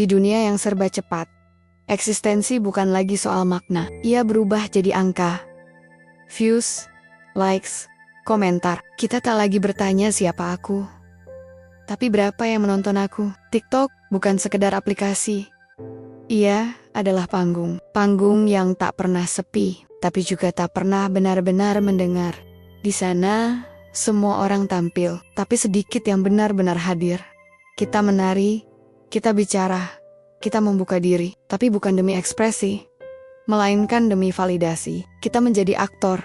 Di dunia yang serba cepat, eksistensi bukan lagi soal makna. Ia berubah jadi angka. Views, likes, komentar. Kita tak lagi bertanya siapa aku, tapi berapa yang menonton aku. TikTok bukan sekedar aplikasi. Ia adalah panggung. Panggung yang tak pernah sepi, tapi juga tak pernah benar-benar mendengar. Di sana, semua orang tampil, tapi sedikit yang benar-benar hadir. Kita menari, kita bicara, kita membuka diri, tapi bukan demi ekspresi, melainkan demi validasi. Kita menjadi aktor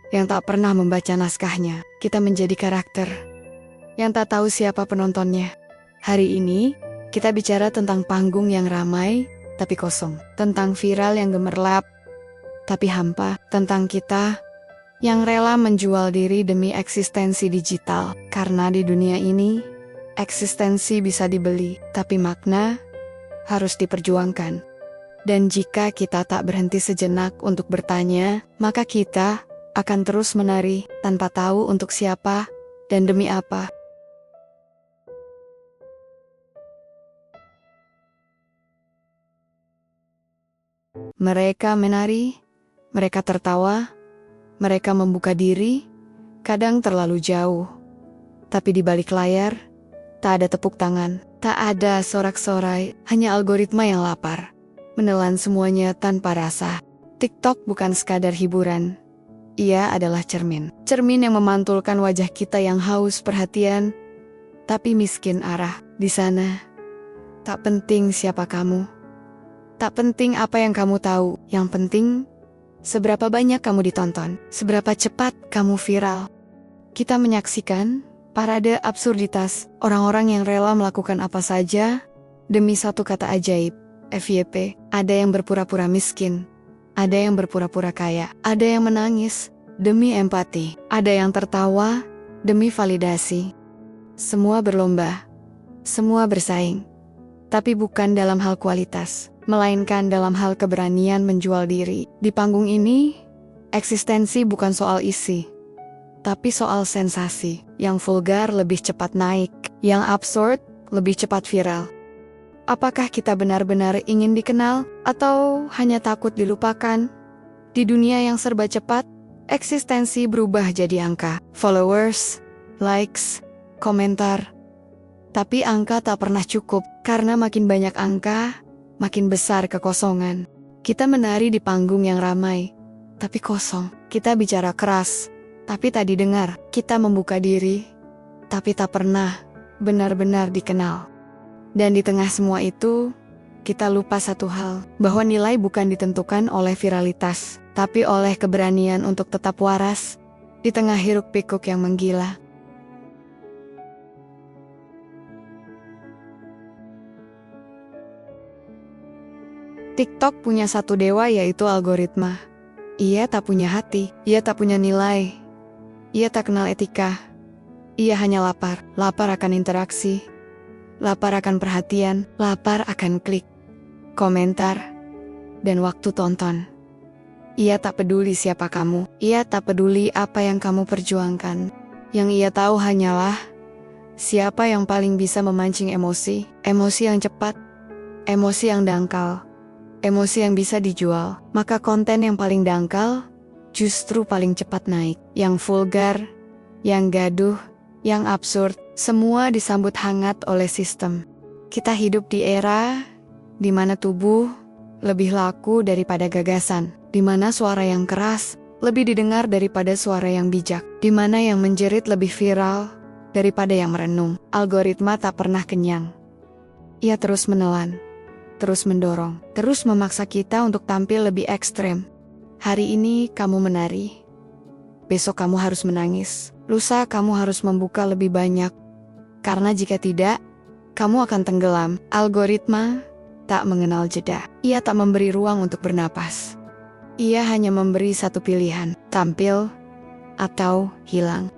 yang tak pernah membaca naskahnya. Kita menjadi karakter yang tak tahu siapa penontonnya. Hari ini, kita bicara tentang panggung yang ramai, tapi kosong. Tentang viral yang gemerlap, tapi hampa. Tentang kita yang rela menjual diri demi eksistensi digital. Karena di dunia ini, eksistensi bisa dibeli, tapi makna harus diperjuangkan. Dan jika kita tak berhenti sejenak untuk bertanya, maka kita akan terus menari tanpa tahu untuk siapa dan demi apa. Mereka menari, mereka tertawa, mereka membuka diri, kadang terlalu jauh. Tapi di balik layar, tak ada tepuk tangan, tak ada sorak-sorai, hanya algoritma yang lapar, menelan semuanya tanpa rasa. TikTok bukan sekadar hiburan, ia adalah cermin. Cermin yang memantulkan wajah kita yang haus perhatian, tapi miskin arah. Di sana, tak penting siapa kamu, tak penting apa yang kamu tahu. Yang penting, seberapa banyak kamu ditonton, seberapa cepat kamu viral. Kita menyaksikan parade absurditas, orang-orang yang rela melakukan apa saja demi satu kata ajaib, FYP. Ada yang berpura-pura miskin, ada yang berpura-pura kaya, ada yang menangis demi empati, ada yang tertawa demi validasi. Semua berlomba, semua bersaing, tapi bukan dalam hal kualitas, melainkan dalam hal keberanian menjual diri. Di panggung ini, eksistensi bukan soal isi, tapi soal sensasi. Yang vulgar lebih cepat naik, yang absurd lebih cepat viral. Apakah kita benar-benar ingin dikenal, atau hanya takut dilupakan? Di dunia yang serba cepat, eksistensi berubah jadi angka, followers, likes, komentar. Tapi angka tak pernah cukup, karena makin banyak angka, makin besar kekosongan. Kita menari di panggung yang ramai, tapi kosong. Kita bicara keras, tapi tak didengar. Kita membuka diri, tapi tak pernah benar-benar dikenal. Dan di tengah semua itu, kita lupa satu hal, bahwa nilai bukan ditentukan oleh viralitas, tapi oleh keberanian untuk tetap waras di tengah hiruk-pikuk yang menggila. TikTok punya satu dewa, yaitu algoritma. Ia tak punya hati, ia tak punya nilai, ia tak kenal etika. Ia hanya lapar akan interaksi, lapar akan perhatian, lapar akan klik, komentar, dan waktu tonton. Ia tak peduli siapa kamu, ia tak peduli apa yang kamu perjuangkan. Yang ia tahu hanyalah siapa yang paling bisa memancing emosi, emosi yang cepat, emosi yang dangkal, emosi yang bisa dijual. Maka konten yang paling dangkal justru paling cepat naik. Yang vulgar, yang gaduh, yang absurd, semua disambut hangat oleh sistem. Kita hidup di era di mana tubuh lebih laku daripada gagasan, di mana suara yang keras lebih didengar daripada suara yang bijak, di mana yang menjerit lebih viral daripada yang merenung. Algoritma tak pernah kenyang. Ia terus menelan, terus mendorong, terus memaksa kita untuk tampil lebih ekstrem. Hari ini kamu menari, besok kamu harus menangis, lusa kamu harus membuka lebih banyak. Karena jika tidak, kamu akan tenggelam. Algoritma tak mengenal jeda. Ia tak memberi ruang untuk bernapas. Ia hanya memberi satu pilihan, tampil atau hilang.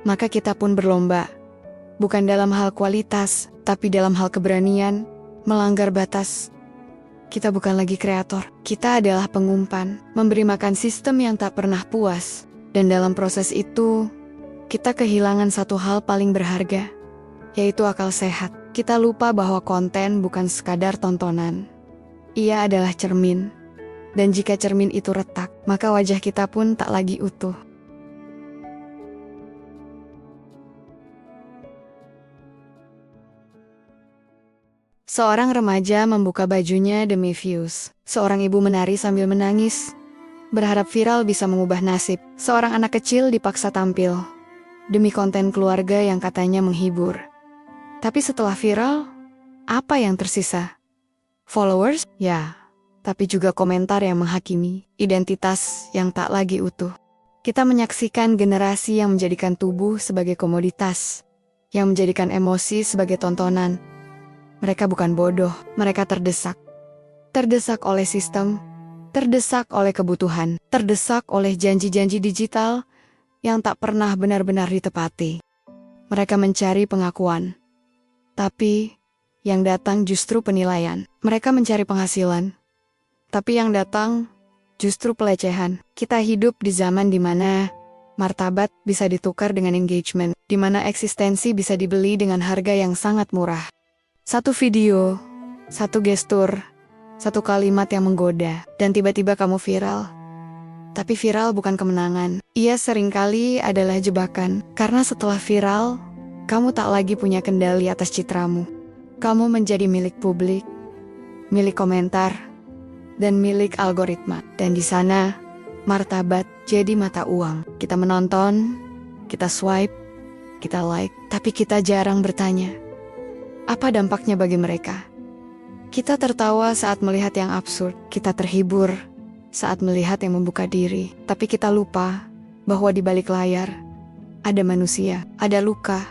Maka kita pun berlomba, bukan dalam hal kualitas, tapi dalam hal keberanian melanggar batas. Kita bukan lagi kreator, kita adalah pengumpan, memberi makan sistem yang tak pernah puas. Dan dalam proses itu, kita kehilangan satu hal paling berharga, yaitu akal sehat. Kita lupa bahwa konten bukan sekadar tontonan. Ia adalah cermin. Dan jika cermin itu retak, maka wajah kita pun tak lagi utuh. Seorang remaja membuka bajunya demi views. Seorang ibu menari sambil menangis, berharap viral bisa mengubah nasib. Seorang anak kecil dipaksa tampil demi konten keluarga yang katanya menghibur. Tapi setelah viral, apa yang tersisa? Followers? Ya, tapi juga komentar yang menghakimi, identitas yang tak lagi utuh. Kita menyaksikan generasi yang menjadikan tubuh sebagai komoditas, yang menjadikan emosi sebagai tontonan. Mereka bukan bodoh, mereka terdesak. Terdesak oleh sistem, terdesak oleh kebutuhan, terdesak oleh janji-janji digital yang tak pernah benar-benar ditepati. Mereka mencari pengakuan, tapi yang datang justru penilaian. Mereka mencari penghasilan, tapi yang datang justru pelecehan. Kita hidup di zaman di mana martabat bisa ditukar dengan engagement, di mana eksistensi bisa dibeli dengan harga yang sangat murah. Satu video, satu gestur, satu kalimat yang menggoda, dan tiba-tiba kamu viral. Tapi viral bukan kemenangan. Ia seringkali adalah jebakan, karena setelah viral, kamu tak lagi punya kendali atas citramu. Kamu menjadi milik publik, milik komentar, dan milik algoritma. Dan di sana, martabat jadi mata uang. Kita menonton, kita swipe, kita like, tapi kita jarang bertanya, apa dampaknya bagi mereka? Kita tertawa saat melihat yang absurd, kita terhibur saat melihat yang membuka diri. Tapi kita lupa bahwa di balik layar ada manusia, ada luka,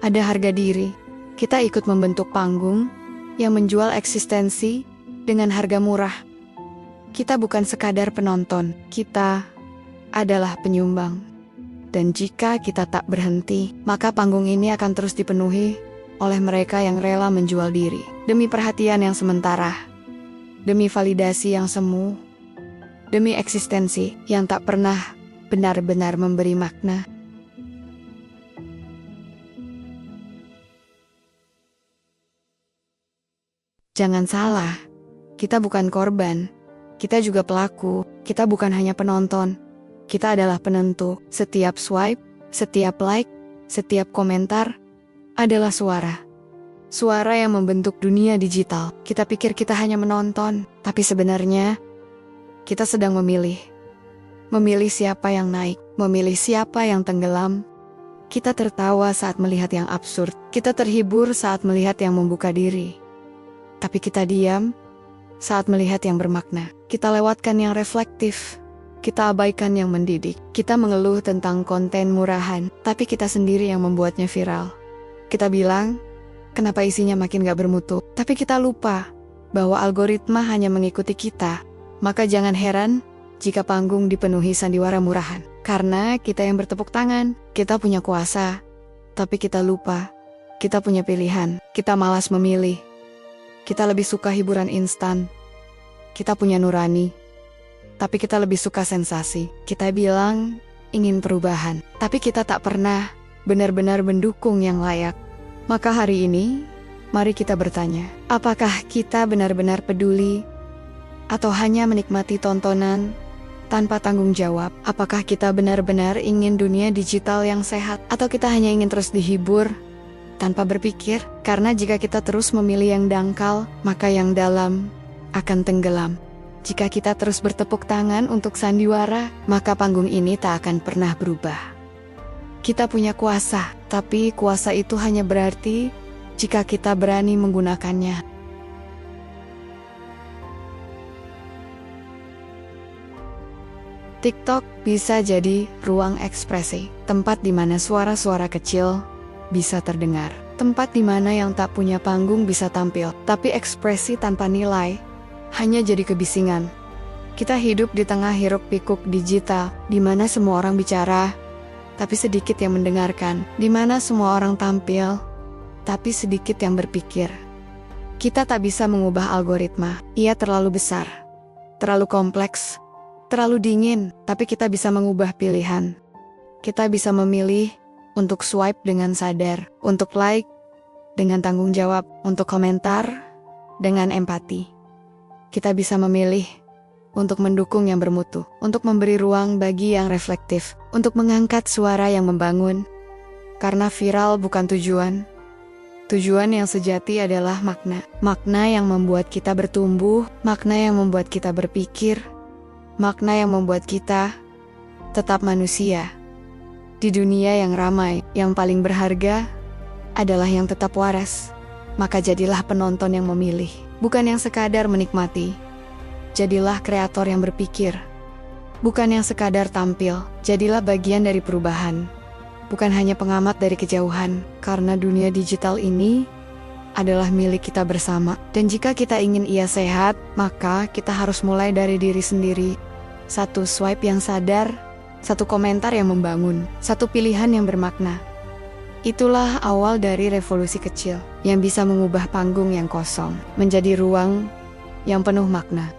ada harga diri. Kita ikut membentuk panggung yang menjual eksistensi dengan harga murah. Kita bukan sekadar penonton, kita adalah penyumbang. Dan jika kita tak berhenti, maka panggung ini akan terus dipenuhi oleh mereka yang rela menjual diri, demi perhatian yang sementara, demi validasi yang semu, demi eksistensi yang tak pernah benar-benar memberi makna. Jangan salah, kita bukan korban, kita juga pelaku, kita bukan hanya penonton, kita adalah penentu. Setiap swipe, setiap like, setiap komentar adalah suara. Suara yang membentuk dunia digital. Kita pikir kita hanya menonton, tapi sebenarnya kita sedang memilih. Memilih siapa yang naik, memilih siapa yang tenggelam. Kita tertawa saat melihat yang absurd. Kita terhibur saat melihat yang membuka diri. Tapi kita diam saat melihat yang bermakna. Kita lewatkan yang reflektif. Kita abaikan yang mendidik. Kita mengeluh tentang konten murahan, tapi kita sendiri yang membuatnya viral. Kita bilang, kenapa isinya makin gak bermutu? Tapi kita lupa bahwa algoritma hanya mengikuti kita. Maka jangan heran jika panggung dipenuhi sandiwara murahan. Karena kita yang bertepuk tangan, kita punya kuasa. Tapi kita lupa, kita punya pilihan. Kita malas memilih. Kita lebih suka hiburan instan. Kita punya nurani. Tapi kita lebih suka sensasi. Kita bilang ingin perubahan. Tapi kita tak pernah benar-benar mendukung yang layak. Maka hari ini, mari kita bertanya, apakah kita benar-benar peduli atau hanya menikmati tontonan tanpa tanggung jawab? Apakah kita benar-benar ingin dunia digital yang sehat atau kita hanya ingin terus dihibur tanpa berpikir? Karena jika kita terus memilih yang dangkal, maka yang dalam akan tenggelam. Jika kita terus bertepuk tangan untuk sandiwara, maka panggung ini tak akan pernah berubah. Kita punya kuasa, tapi kuasa itu hanya berarti jika kita berani menggunakannya. TikTok bisa jadi ruang ekspresi, tempat di mana suara-suara kecil bisa terdengar, tempat di mana yang tak punya panggung bisa tampil, tapi ekspresi tanpa nilai hanya jadi kebisingan. Kita hidup di tengah hiruk-pikuk digital, di mana semua orang bicara, tapi sedikit yang mendengarkan, di mana semua orang tampil, tapi sedikit yang berpikir. Kita tak bisa mengubah algoritma, ia terlalu besar, terlalu kompleks, terlalu dingin, tapi kita bisa mengubah pilihan. Kita bisa memilih untuk swipe dengan sadar, untuk like dengan tanggung jawab untuk komentar, dengan empati. Kita bisa memilih untuk mendukung yang bermutu, untuk memberi ruang bagi yang reflektif, untuk mengangkat suara yang membangun. Karena viral bukan tujuan. Tujuan yang sejati adalah makna. Makna yang membuat kita bertumbuh, makna yang membuat kita berpikir, makna yang membuat kita tetap manusia. Di dunia yang ramai, yang paling berharga adalah yang tetap waras. Maka jadilah penonton yang memilih, bukan yang sekadar menikmati. Jadilah kreator yang berpikir, bukan yang sekadar tampil. Jadilah bagian dari perubahan, bukan hanya pengamat dari kejauhan. Karena dunia digital ini adalah milik kita bersama. Dan jika kita ingin ia sehat, maka kita harus mulai dari diri sendiri. Satu swipe yang sadar, satu komentar yang membangun, satu pilihan yang bermakna. Itulah awal dari revolusi kecil yang bisa mengubah panggung yang kosong menjadi ruang yang penuh makna.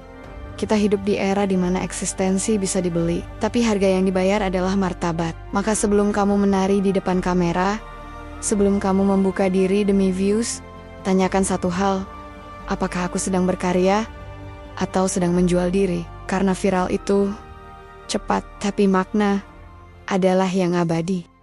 Kita hidup di era di mana eksistensi bisa dibeli, tapi harga yang dibayar adalah martabat. Maka sebelum kamu menari di depan kamera, sebelum kamu membuka diri demi views, tanyakan satu hal, apakah aku sedang berkarya atau sedang menjual diri? Karena viral itu cepat, tapi makna adalah yang abadi.